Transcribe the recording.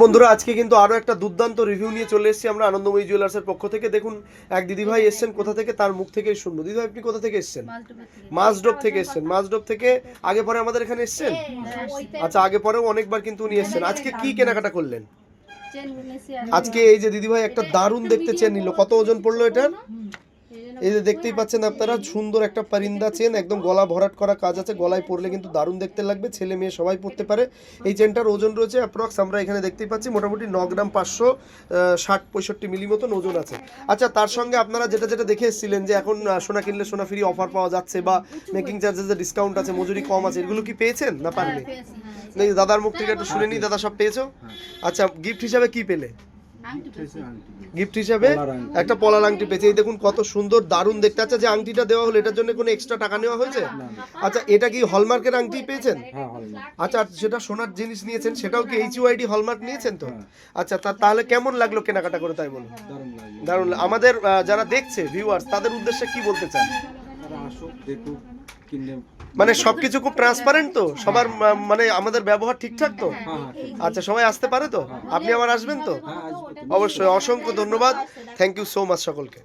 বন্ধুরা আজকে কিন্তু আরো একটা দুর্দান্ত রিভিউ নিয়ে চলে এসেছি আমরা আনন্দময়ী জুয়েলার্সের পক্ষ থেকে। দেখুন এক দিদিভাই এসেছেন কোথা থেকে, তার মুখ থেকেই শুনবো। দিদিভাই আপনি কোথা থেকে এসেছেন? মাছডোব থেকে এসেছেন। মাছডোব থেকে আগে পরে আমাদের এখানে এসেছেন? আচ্ছা, আগে পরেও অনেকবার কিন্তু উনি এসেছেন। আজকে কি কেনাকাটা করলেন? আজকে এই যে দিদিভাই একটা দারুণ দেখতে চেন নিল। কত ওজন পড়লো এটার? এই যে দেখতেই পাচ্ছেন আপনারা, সুন্দর একটা পারিন্দা চেন, একদম গলা ভরাট করা কাজ আছে। গলায় পরলে কিন্তু দারুণ দেখতে লাগবে, ছেলে মেয়ে সবাই পরতে পারে। এই চেনটার ওজন রয়েছে অ্যাপ্রক্স, আমরা এখানে দেখতেই পাচ্ছি মোটামুটি 9 গ্রাম 560-65 মিলি মতন ওজন আছে। আচ্ছা, তার সঙ্গে আপনারা যেটা যেটা দেখে এসেছিলেন যে এখন সোনা কিনলে সোনা ফ্রি অফার পাওয়া যাচ্ছে বা মেকিং চার্জেসে ডিসকাউন্ট আছে, মজুরি কম আছে, এগুলো কি পেয়েছেন না পাননি? নেই, দাদার মুখ থেকে একটু শুনে নিই। দাদা সব পেয়েছো? আচ্ছা, গিফট হিসাবে কি পেলে? গিফট হিসাবে একটা পলার আংটি পেয়েছে। এই দেখুন কত সুন্দর দারুণ দেখতে। আচ্ছা, যে আংটিটা দেওয়া হলো এটার জন্য কোনো এক্সট্রা টাকা নেওয়া হয়েছে? আচ্ছা, এটা কি হলমার্কের আংটি পেয়েছেন? আচ্ছা, সেটা সোনার জিনিস নিয়েছেন, সেটাও কি এইচইউআইডি হলমার্ক নিয়েছেন তো? আচ্ছা, তাহলে কেমন লাগলো কেনাকাটা করে তাই বলুন? দারুণ। আমাদের যারা দেখছে ভিউয়ার্স, তাদের উদ্দেশ্যে কি বলতে চান? মানে সবকিছু খুব ট্রান্সপারেন্ট তো সবার, মানে আমাদের ব্যবহার ঠিকঠাক তো? আচ্ছা, সবাই আসতে পারে তো? আপনি আবার আসবেন তো? অবশ্যই। অসংখ্য ধন্যবাদ, থ্যাংক ইউ সো মাচ সকলকে।